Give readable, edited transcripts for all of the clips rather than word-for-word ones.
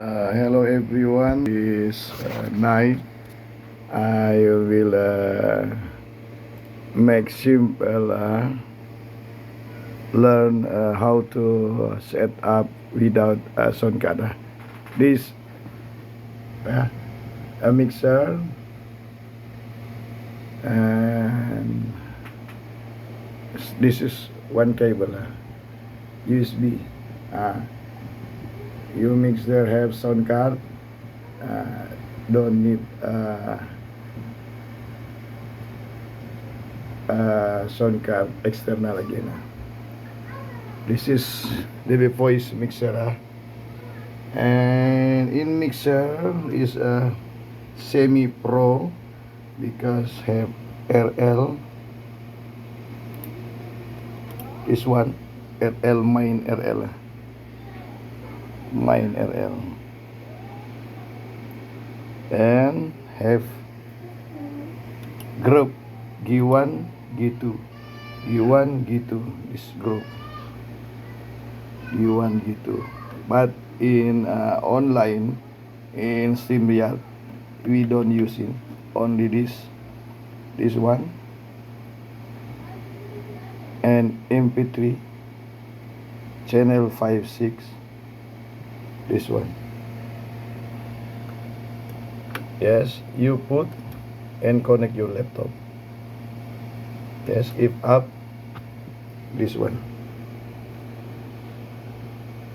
Hello everyone. This night I will make simple learn how to set up without sound card. This a mixer and this is one cable USB. You mixer have sound card. Don't need sound card external again. This is the voice mixer and in mixer is a semi pro because have RL. This one RL main RL and have group G1 G2 this group G1 G2, but in online in StreamYard we don't use it, only this one and MP3 channel 5-6, this one. Yes, you put and connect your laptop. Yes, if up, this one.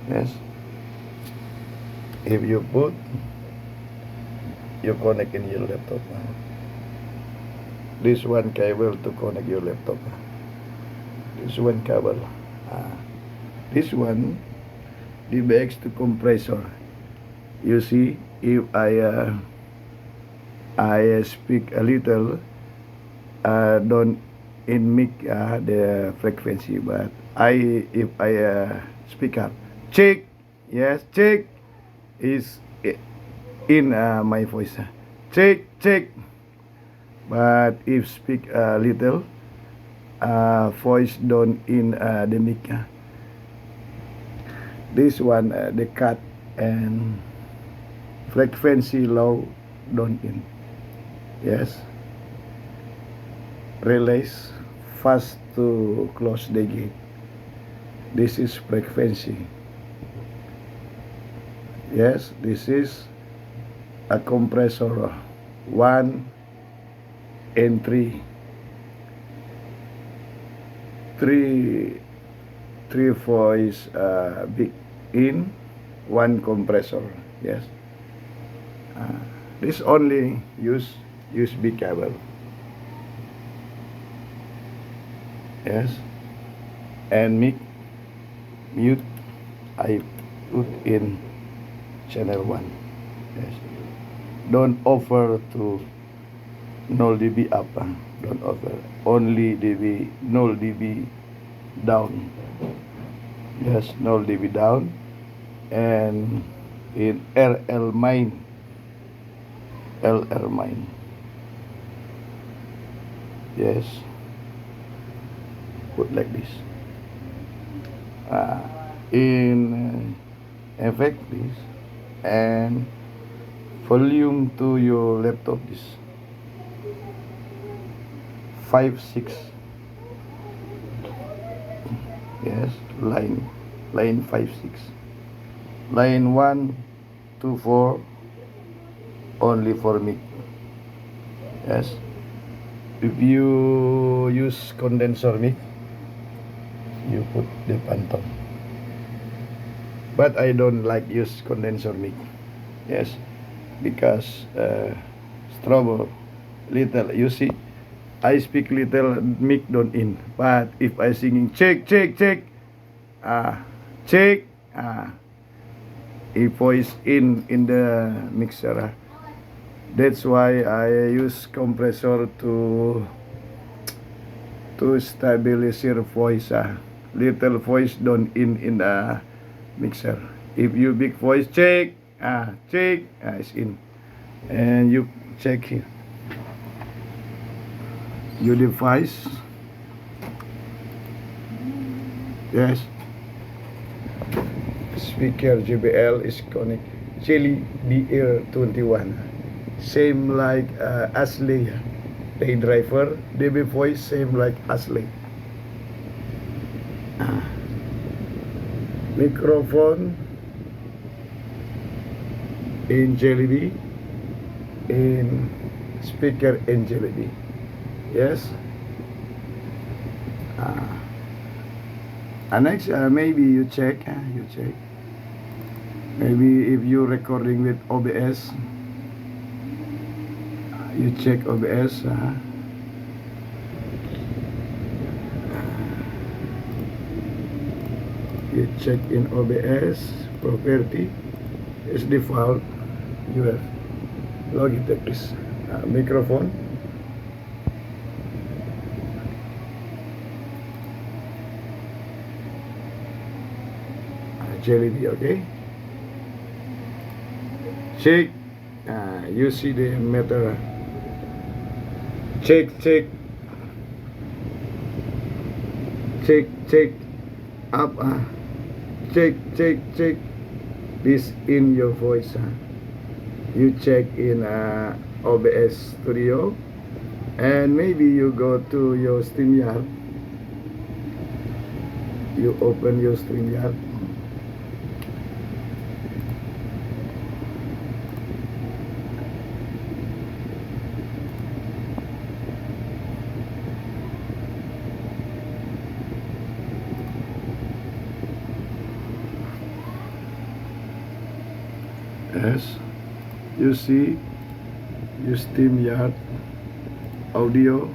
Yes, if you put, you connect in your laptop. This one cable to connect your laptop. This one cable. This one DBX to compressor. You see, if I speak a little, don't in mic the frequency, but if I speak up, check, yes, check is in my voice, check. But if speak a little, voice don't in the mic. This one the cut and frequency low don't in. Yes, relays fast to close the gate. This is frequency. Yes, this is a compressor 1 and 3 voice big in one compressor. Yes, this only use USB cable. Yes, and mute I put in channel 1. Yes, don't offer to 0 dB up, don't offer, only 0 dB down. Yes, 0 dB down, and in LR mine. Yes, put like this. In effect this and volume to your laptop this 5-6. Yes, line 5-6, line 1 to 4 only for mic. Yes, if you use condenser mic, you put the phantom, but I don't like use condenser mic. Yes, because trouble little, you see, I speak little, mic don't in, but if I singing check, if voice in the mixer. That's why I use compressor to stabilize your voice. Little voice don't in the mixer. If you big voice check, it's in, and you check here. Your device. Yes, speaker JBL is connect Jelly BR 21. Same like Ashley. Day driver. DB voice same like Ashley. Microphone in Jelly, in speaker in Jelly. Yes. Next, maybe you check. Maybe if you recording with OBS, you check OBS. You check in OBS property is default. You have Logitech this microphone. Jelly, okay. Check. You see the meter. Check up. Check this in your voice. You check in OBS Studio, and maybe you go to your StreamYard. You open your StreamYard. Yes, you see your StreamYard audio.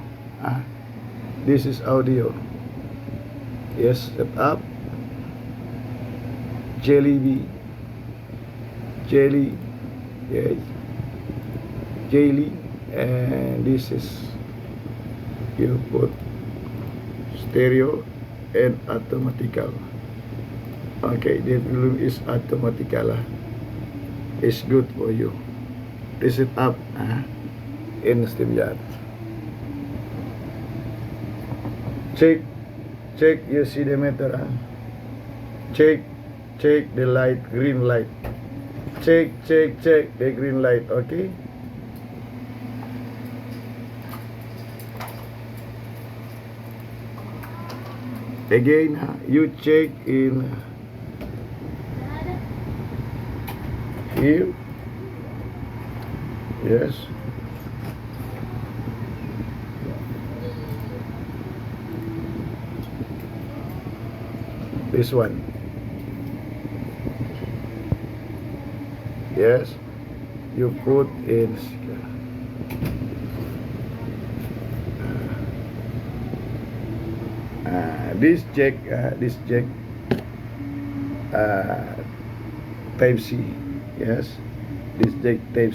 This is audio. Yes, set up. Jelly, yes, Jelly, and this is you put stereo and automatical. Okay, the volume is automatical. Is good for you. This it up in StreamYard. Check, you see the meter. Check the light, green light. Check the green light, okay? Again, you check in here. Yes. This one. Yes. You put in this jack type C. Yes, this jack type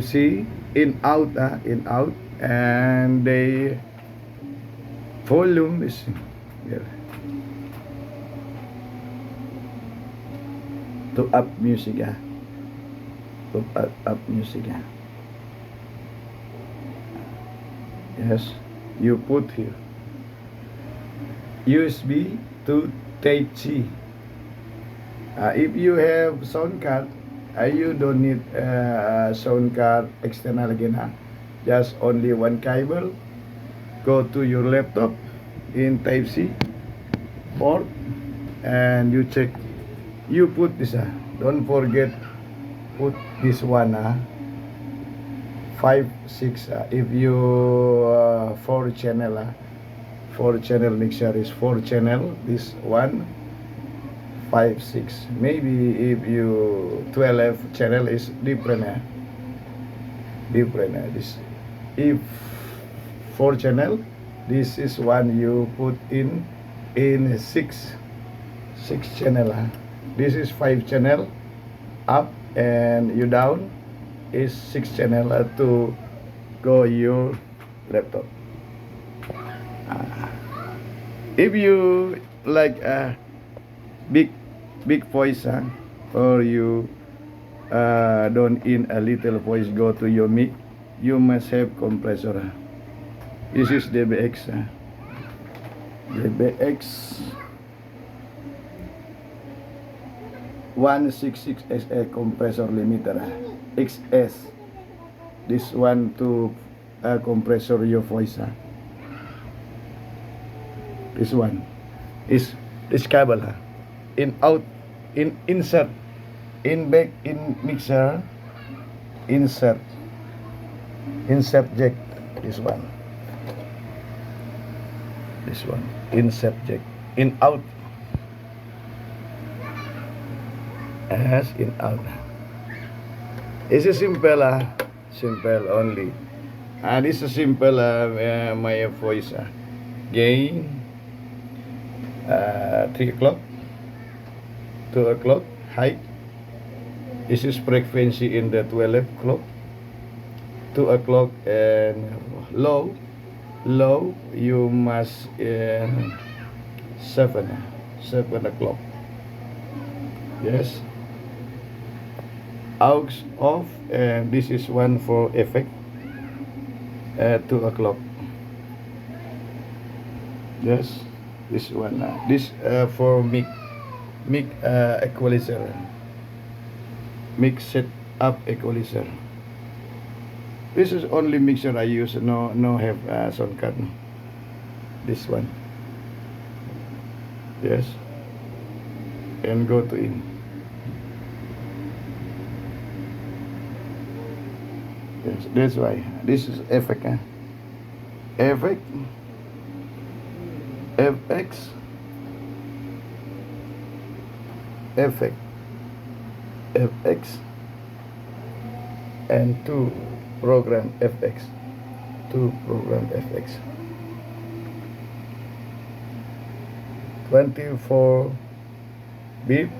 C in out, and the volume is here. To up music, to up music. Yes, you put here USB to Type C. If you have sound card, you don't need sound card external again. Just only one cable. Go to your laptop in Type C port, and you check. You put this. Don't forget put this one. 5, 6. If you 4 channel. 4 channel mixer is 4 channel. This one 5, 6. Maybe if you 12 channel is different. This if 4 channel, this is one you put in 6 channel. This is 5 channel up, and you down is 6 channel to go your laptop. If you like a big voice, or you don't in a little voice, go to your mic, you must have compressor. This is DBX. 166 XS compressor limiter XS. This one to compressor your voice. This one is this cable. In out, in insert, in back, in mixer, insert jack. This one, insert jack. In out, as in out. It's a simple only. This is simple my voice. Gain 3 o'clock, 2 o'clock, height. This is frequency in the 12 o'clock, 2 o'clock, and low you must 7 o'clock. Yes. Aux off, and this is one for effect at 2 o'clock. Yes, this one. This for mic equalizer. Mic set up equalizer. This is only mixer I use. No have sound card. This one. Yes. And go to in. Yes, that's why. This is effect. Effect. FX. Effect. FX. And to program FX. To program FX. 24 beep.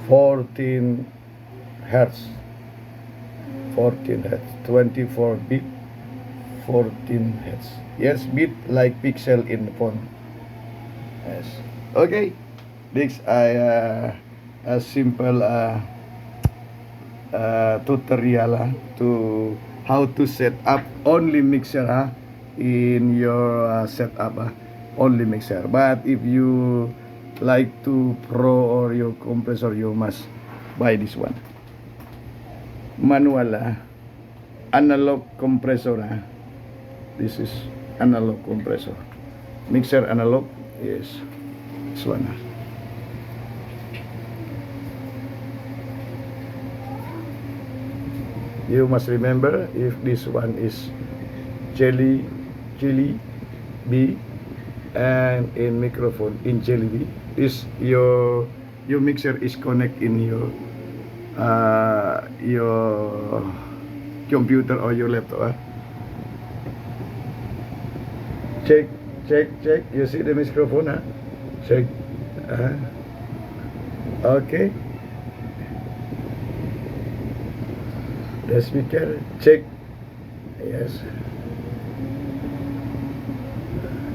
14 hertz. 14 hertz, 24 bit, 14 hertz. Yes, bit like pixel in the phone. Yes. Okay. This a simple tutorial to how to set up only mixer in your setup. Only mixer. But if you like to pro or your compressor, you must buy this one. Manual analog compressor. This is analog compressor. Mixer analog. Yes, this one. You must remember if this one is jelly B, and in microphone in jelly B. This your mixer is connect in your computer or your laptop. Check. You see the microphone? Check. Okay. The speaker. Check. Yes.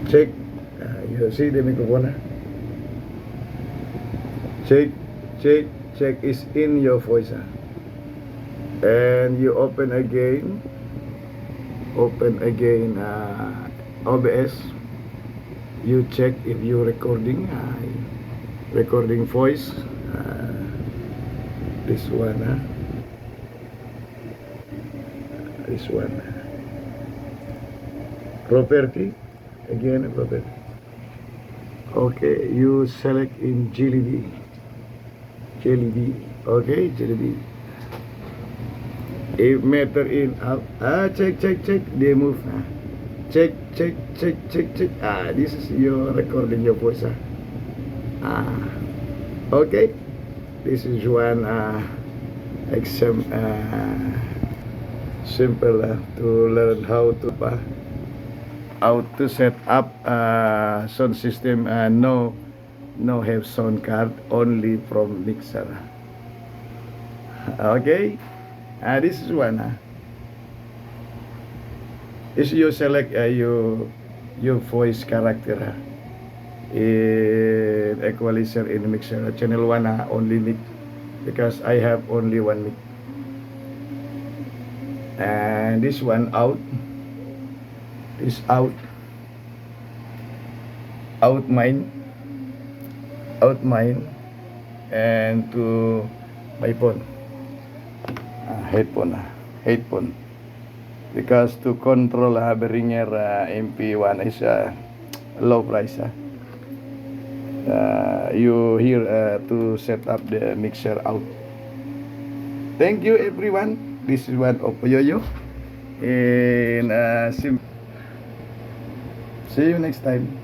Check. You see the microphone? Check is in your voice. And you open again OBS. You check if you recording voice. This one. This one. Property. Again property. Okay, you select in Jelly B. Okay, Jelly B. If meter in out. Check. They move. Check. This is your recording your voice. Okay. This is one simple to learn how to set up sound system. No have sound card, only from mixer. Okay. This is one. Is you select your voice character in equalizer in mixer. Channel 1 only mic, because I have only one mic. And this one out. This out mine. out mine and to my phone. Headphone. Because to control Behringer MP1 is low price. You here to set up the mixer out. Thank you everyone. This is one of Yoyo. And see you next time.